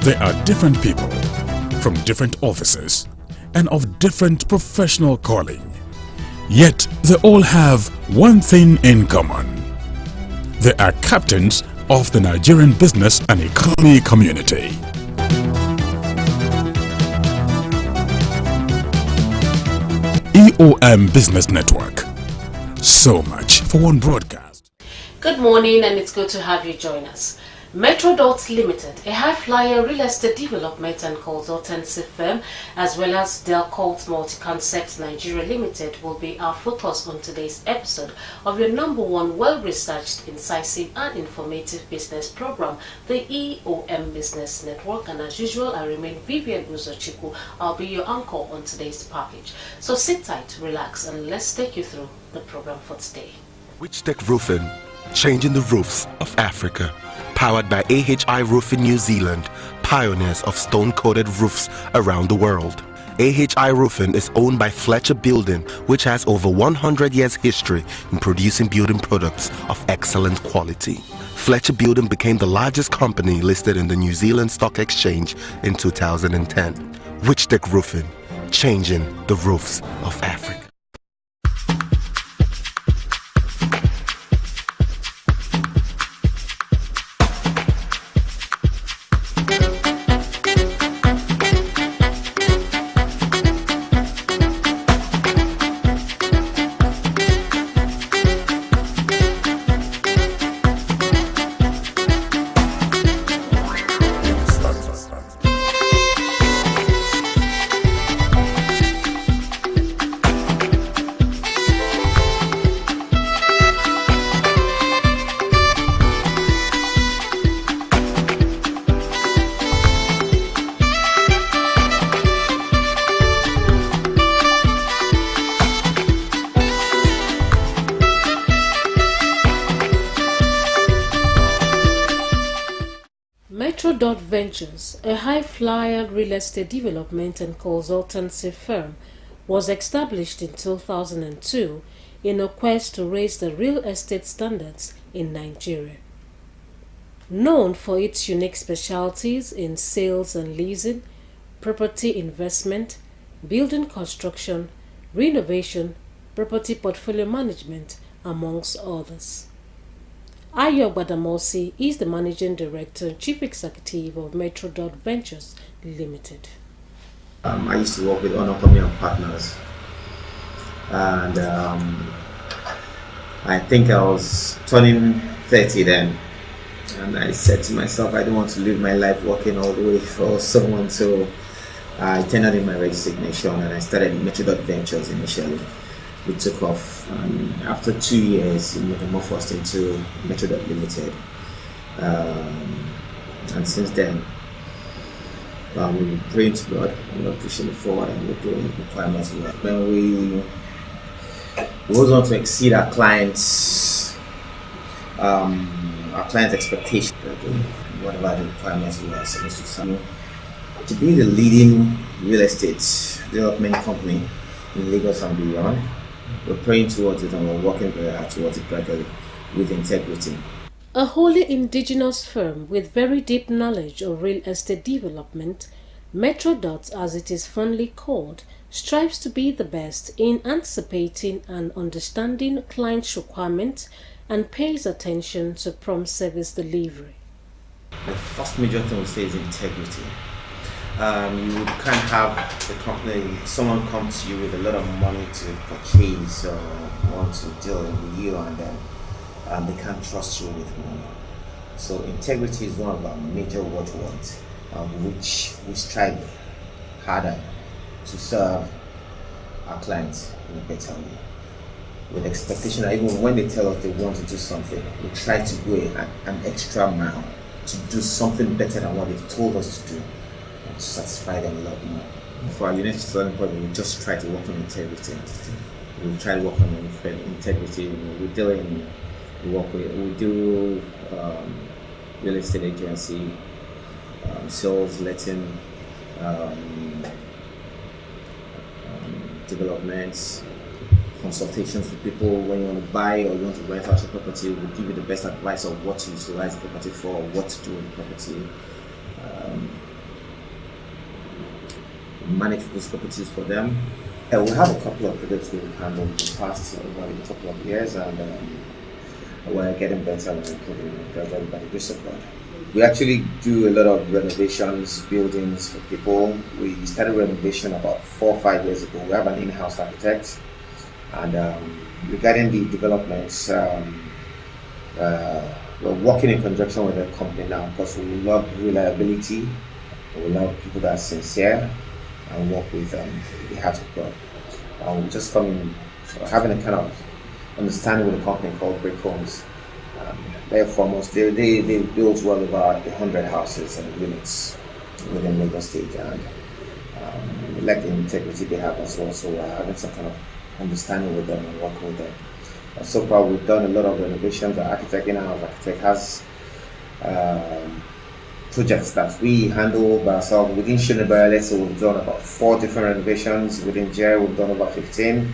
There are different people from different offices and of different professional calling. Yet they all have one thing in common. They are captains of the Nigerian business and economy community. EOM Business Network. So much for one broadcast. Good morning, and it's good to have you join us. Metrodot Limited, a high-flyer real estate development and consultancy firm, as well as Delkolt Multiconcepts Nigeria Limited, will be our focus on today's episode of your number one well-researched, incisive and informative business program, the EOM Business Network. And as usual, I remain Vivian Uzochukwu. I'll be your anchor on today's package. So sit tight, relax, and let's take you through the program for today. Witchdek Roofing, changing the roofs of Africa. Powered by AHI Roofing New Zealand, pioneers of stone-coated roofs around the world. AHI Roofing is owned by Fletcher Building, which has over 100 years history in producing building products of excellent quality. Fletcher Building became the largest company listed in the New Zealand Stock Exchange in 2010. Witchdek Roofing, changing the roofs of Africa. Metrodot Ventures, a high-flyer real estate development and consultancy firm, was established in 2002 in a quest to raise the real estate standards in Nigeria. Known for its unique specialties in sales and leasing, property investment, building construction, renovation, property portfolio management, amongst others. Ayo Badamosi is the Managing Director and Chief Executive of Metrodot Ventures Limited. I used to work with Honor Company Partners, and I think I was turning 30 then, and I said to myself, I don't want to live my life working all the way for someone, so I tendered in my resignation and I started Metrodot Ventures initially. We took off, and after 2 years, we metamorphosed into Metrodot Limited, and since then, we've been praying to God, we're pushing it forward, and we're doing requirements. When we want to exceed our clients' expectations, whatever the requirements we are supposed to serve. To be the leading real estate development company in Lagos and beyond, we're praying towards it, and we're working very hard towards it gradually with integrity. A wholly indigenous firm with very deep knowledge of real estate development, Metrodot, as it is fondly called, strives to be the best in anticipating and understanding clients' requirements and pays attention to prompt service delivery. The first major thing we say is integrity. You can't have the company, someone come to you with a lot of money to purchase or want to deal with you, and then they can't trust you with money. So integrity is one of our major watchwords, which we strive harder to serve our clients in a better way. With expectation that even when they tell us they want to do something, we try to go an extra mile to do something better than what they've told us to do, to satisfy them a lot more. For our unique selling point, we just try to work on integrity. We try to work on integrity. We do real estate agency, sales, letting, developments, consultations with people when you want to buy or you want to rent out your property. We'll give you the best advice of what to utilize the property for, what to do with the property. manage those properties for them. We have a couple of projects we've handled in the past over a couple of years, and we're getting better and improving gradually by the grace of God. We actually do a lot of renovations, buildings for people. We started renovation about 4 or 5 years ago. We have an in-house architect, and regarding the developments, we're working in conjunction with the company now because we love reliability. We love people that are sincere and work with the heart of God. We're just having a kind of understanding with a company called Brick Homes. They're foremost, they built well over 100 houses and units within Lagos State, and we like the integrity they have as well. So we're having some kind of understanding with them and working with them. So far, we've done a lot of renovations. Our in-house architect has projects that we handle by ourselves. Within Shunibara, so we've done about 4 different renovations. Within Jerry, we've done over 15.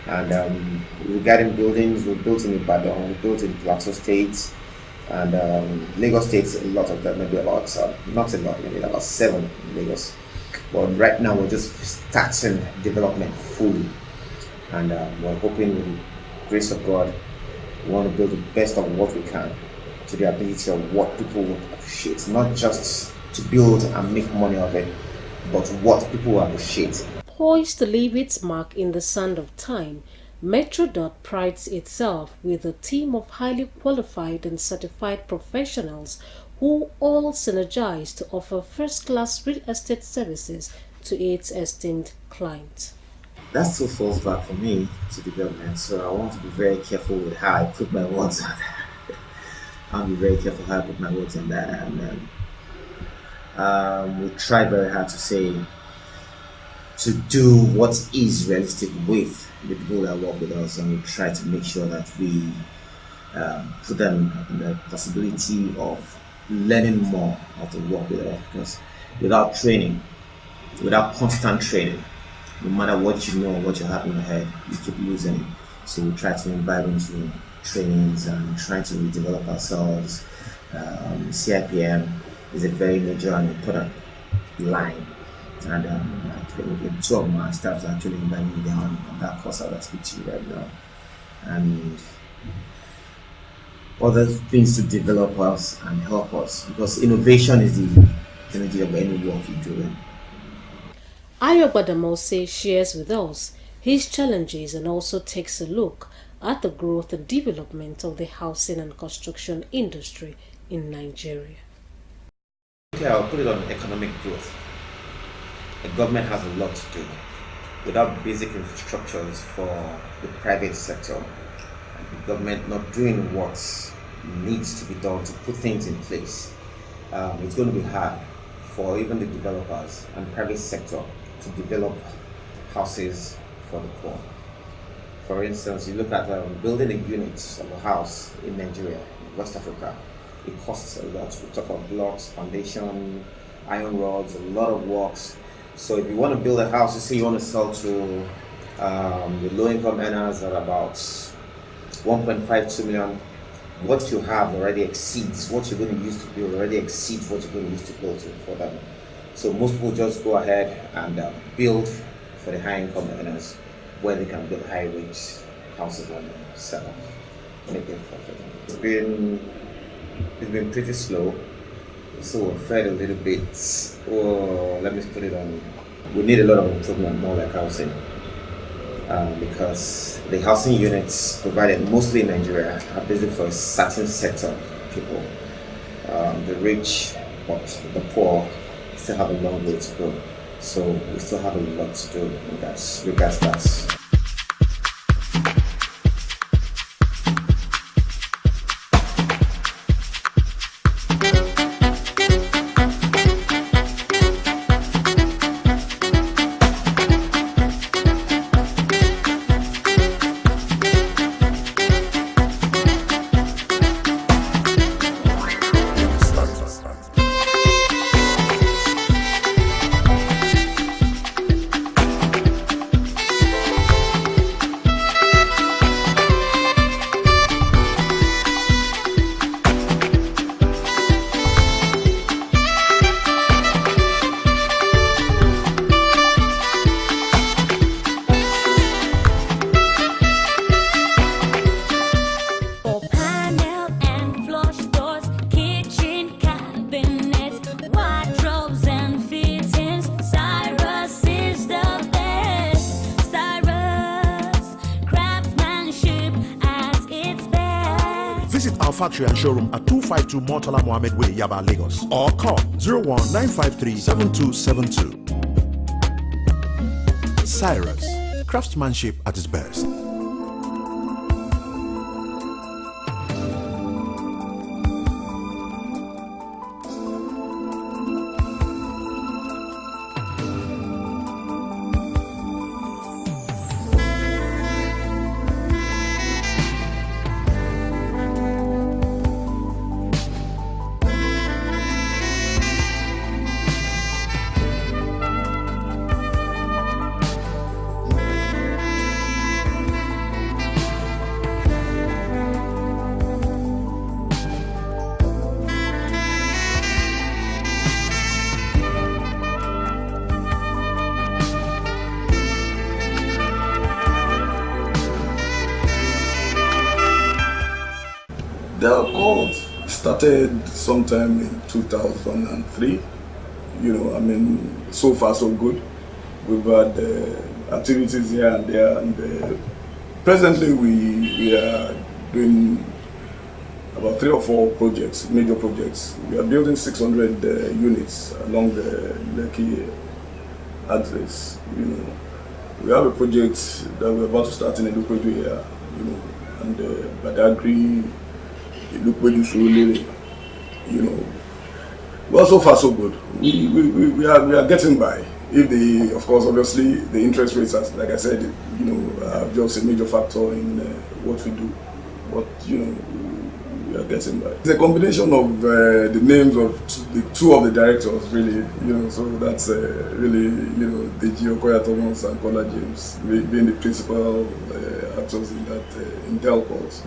And regarding buildings, we built in Ibadan, we built in Plateau State, and Lagos State, a lot of them, maybe about, not a lot, maybe about 7 in Lagos. But right now, we're just starting development fully. And we're hoping with the grace of God, we want to build the best of what we can to the ability of what people would appreciate. Not just to build and make money of it, but what people will appreciate. Poised to leave its mark in the sand of time, Metrodot prides itself with a team of highly qualified and certified professionals who all synergize to offer first-class real estate services to its esteemed clients. That still falls back for me to development, so I want to be very careful with how I put my words on that. I'll be very careful how I put my words on that, and we try very hard to do what is realistic with the people that work with us, and we try to make sure that we put them in the possibility of learning more how to work with us, because without training, without constant training, no matter what you know, what you have in your head, you keep losing it. So we try to invite them to trainings and try to develop ourselves. CIPM is a very major and important line. And actually, 2 of my staff are actually inviting me down on that course I will speak to you right now. And other things to develop us and help us, because innovation is the energy of any work you're doing. Ayobadamose shares with us his challenges and also takes a look at the growth and development of the housing and construction industry in Nigeria. Okay, I'll put it on economic growth. The government has a lot to do. Without basic infrastructures for the private sector, and the government not doing what needs to be done to put things in place, it's going to be hard for even the developers and private sector to develop houses for the poor. For instance, you look at building a unit of a house in Nigeria, West Africa, it costs a lot. We talk about blocks, foundation, iron rods, a lot of works. So if you want to build a house, you say you want to sell to the low-income earners at about 1.52 million, what you have already exceeds what you're going to use to build, already exceeds what you're going to use to build for them. So most people just go ahead and build for the high-income earners, where they can build high-wage houses and sell off, make a profit. It's been pretty slow. So we're afraid a little bit, or let me put it on, we need a lot of improvement, more like housing, because the housing units provided mostly in Nigeria are basically for a certain sector of people. The rich, but the poor still have a long way to go. So we still have a lot to do in that regards. factory and showroom at 252 Murtala Mohammed Way, Yaba, Lagos. Or call 01953-7272. Cyrus, craftsmanship at its best. Delkolt started sometime in 2003. So far so good. We've had activities here and there, and presently we are doing about 3 or 4 projects, major projects. We are building 600 units along the Lekki axis. We have a project that we're about to start in Delkolt here, and Badagry. Well, so far so good. We are getting by. If obviously the interest rates, like I said, are just a major factor in what we do. But we are getting by. It's a combination of the names of the 2 of the directors, really. So that's really Deji Okoya Thomas and Paula James being the principal actors in that in Delkolt.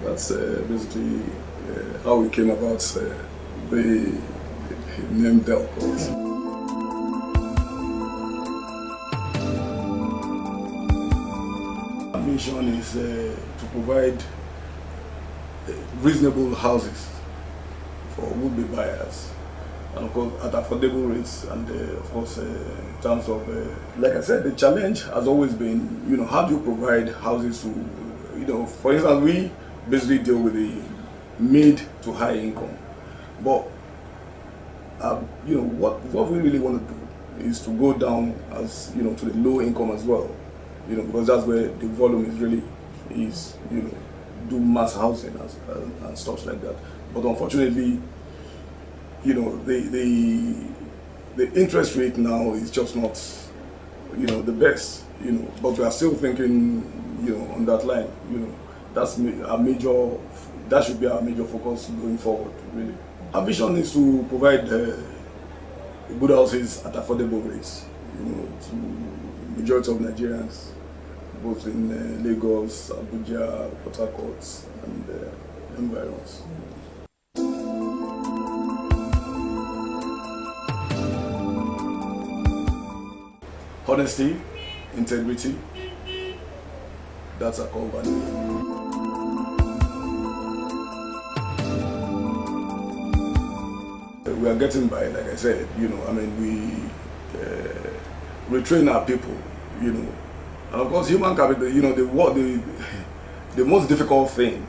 That's basically how we came about the name Delkolt. Our mission is to provide reasonable houses for would-be buyers, and of course at affordable rates, and of course in terms of, like I said, the challenge has always been, how do you provide houses to, for instance, we basically deal with the mid to high income, but what we really want to do is to go down as to the low income as well, because that's where the volume is do mass housing and stuff like that. But unfortunately, the interest rate now is just not the best, but we are still thinking on that line. That should be our major focus going forward, really. Our vision is to provide good houses at affordable rates, to majority of Nigerians, both in Lagos, Abuja, Port Harcourt, and environs. Honesty, integrity, that's our core value. We are getting by, like I said, we train our people, and of course human capital, the most difficult thing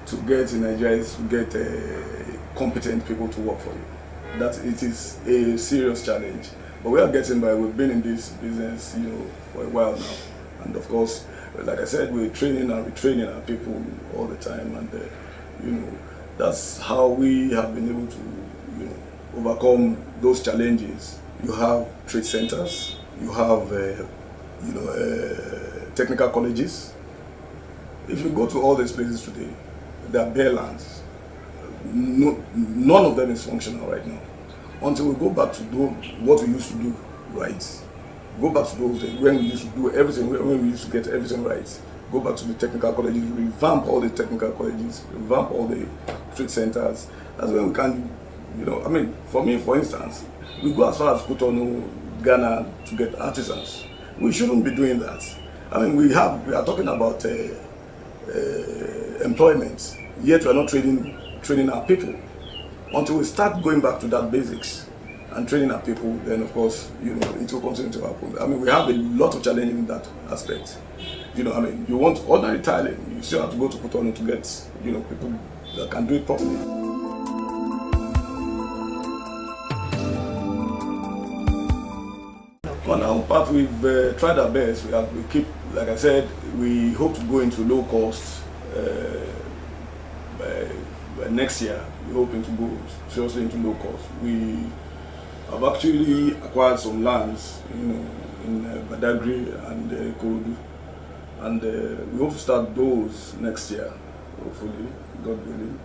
to get in Nigeria is to get competent people to work for you. That it is a serious challenge, but we are getting by. We've been in this business, for a while now, and of course, like I said, we're training and retraining our people all the time, and that's how we have been able to, overcome those challenges. You have trade centers, you have, technical colleges. If you go to all these places today, they are bare lands. None of them is functional right now. Until we go back to do what we used to do right. Go back to those days when we used to do everything, when we used to get everything right. Go back to the technical colleges, revamp all the technical colleges, revamp all the trade centers. That's when we can, for me, for instance, we go as far as Cotonou, Ghana to get artisans. We shouldn't be doing that. We are talking about employment, yet we are not training our people. Until we start going back to that basics and training our people, then of course, it will continue to happen. We have a lot of challenges in that aspect. You know, I mean, you want ordinary tiling, you still have to go to Cotonou to get, you know, people that can do it properly. On our part, we've tried our best. We keep, like I said, we hope to go into low cost by next year. We're hoping to go seriously into low cost. We have actually acquired some lands, you know, in Badagry and Korodu, and we hope to start those next year, hopefully, God willing,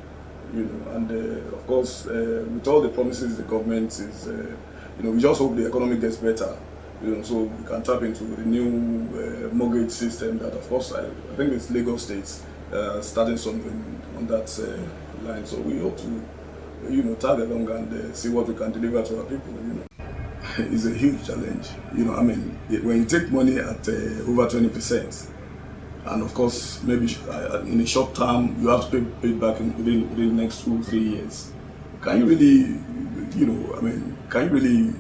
you know. And of course, with all the promises the government is, you know, we just hope the economy gets better, you know, so we can tap into the new mortgage system that, of course, I think it's Lagos State starting something on that line. So we hope to, you know, tag along and see what we can deliver to our people, you know. It's a huge challenge, you know. I mean, when you take money at over 20%, and of course, maybe in a short term, you have to pay it back within the next 2-3 years. Can you really, you know, I mean, can you really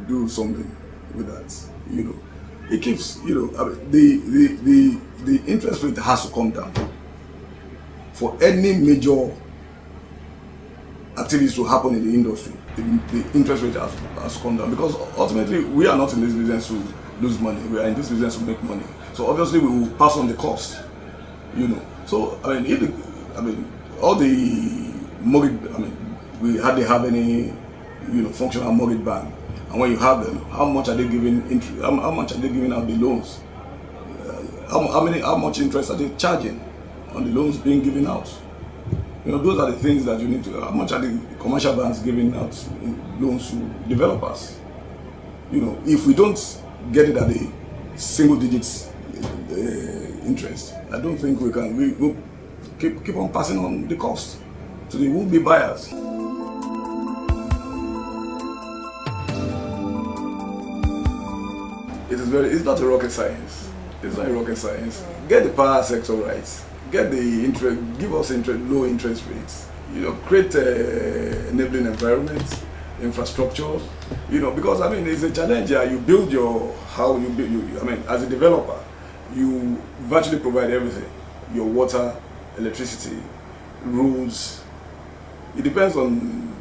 do something with that? You know, it keeps, you know, I mean, the interest rate has to come down for any major activities to happen in the industry. The interest rate has come down, because ultimately we are not in this business to lose money. We are in this business to make money. So obviously we will pass on the cost, you know. So I mean, all the mortgage, I mean, we hardly have any, you know, functional mortgage bank. And when you have them, how much are they giving interest? How much are they giving out the loans? How much interest are they charging on the loans being given out? You know, those are the things that you need to. How much are the commercial banks giving out loans to developers? You know, if we don't get it at the single digits interest, I don't think we can. We will keep on passing on the cost to the would-be buyers. It's not a rocket science. It's not a rocket science. Get the power sector right. Get the interest, give us low interest rates, you know, create enabling environment, infrastructure, you know, because I mean, it's a challenge here. You build I mean, as a developer, you virtually provide everything, your water, electricity, roads. It depends on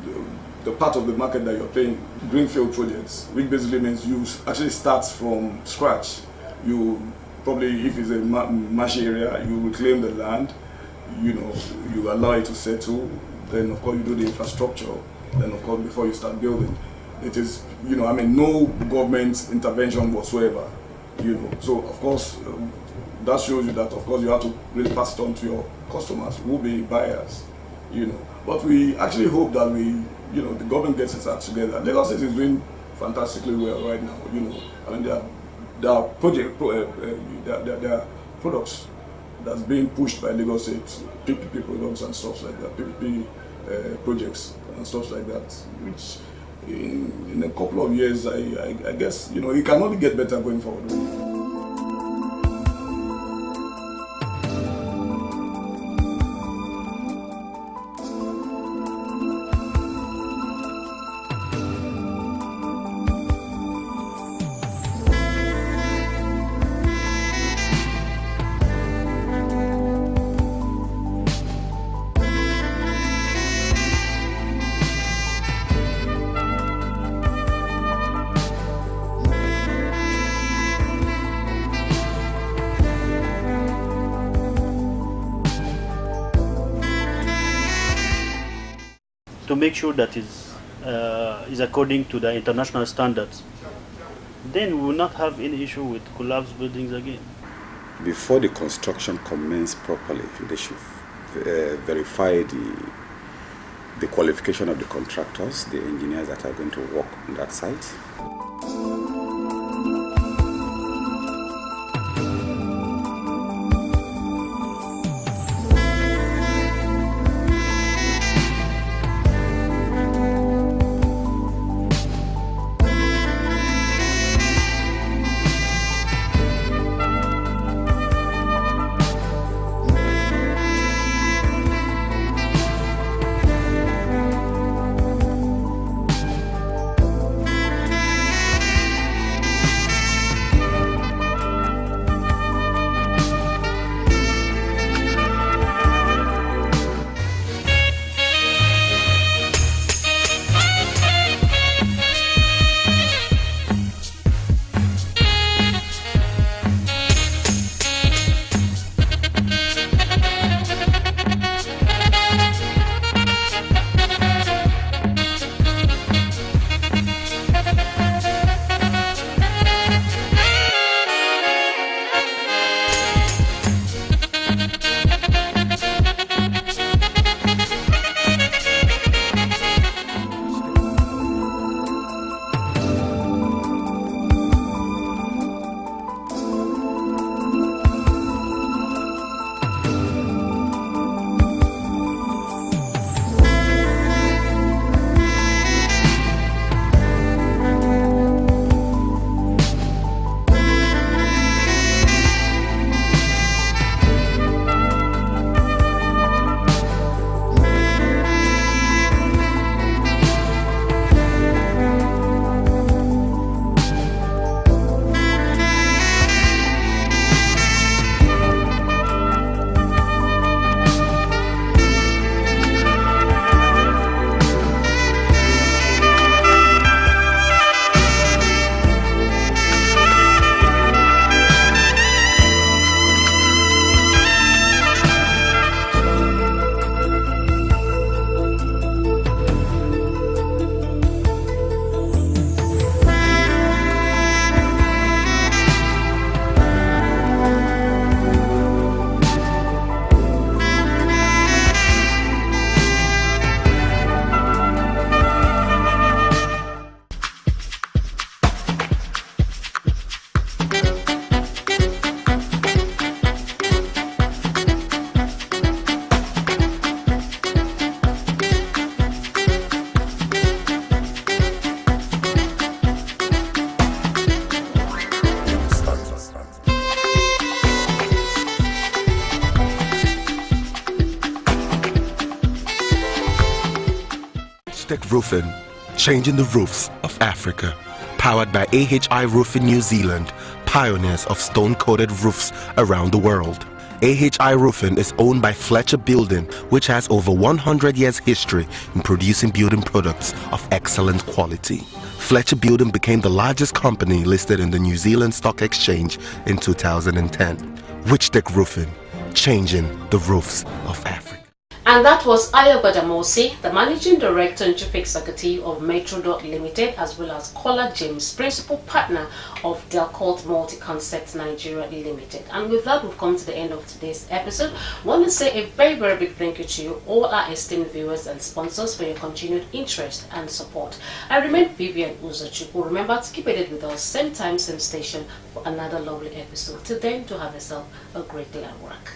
the part of the market that you're playing. Greenfield projects, which basically means you actually start from scratch. You probably, if it's a marshy area, you reclaim the land, you know, you allow it to settle, then of course you do the infrastructure, then of course before you start building. It is, you know, I mean, no government intervention whatsoever, you know. So of course, that shows you that of course you have to really pass it on to your customers, who will be buyers, you know. But we actually hope that you know, the government gets its act together. Lagos State is doing fantastically well right now, you know. I mean, there are products that's being pushed by Lagos State, PPP products and stuff like that, PPP projects and stuff like that, which in a couple of years, I guess, you know, it can only get better going forward. To make sure that is according to the international standards, then we will not have any issue with collapsed buildings again. Before the construction commences properly, they should verify the qualification of the contractors, the engineers that are going to work on that site. Roofing, changing the roofs of Africa. Powered by AHI Roofing New Zealand, pioneers of stone-coated roofs around the world. AHI Roofing is owned by Fletcher Building, which has over 100 years history in producing building products of excellent quality. Fletcher Building became the largest company listed in the New Zealand Stock Exchange in 2010. Witchdek Roofing, changing the roofs of Africa. And that was Ayo Badamosi, the Managing Director and Chief Executive of Metrodot Limited, as well as Kola James, Principal Partner of Delkolt Multiconcepts Nigeria Limited. And with that, we've come to the end of today's episode. I want to say a very, very big thank you to you, all our esteemed viewers and sponsors, for your continued interest and support. I remain Vivian Uzochukwu. Remember to keep it with us, same time, same station, for another lovely episode. Till then, to have yourself a great day at work.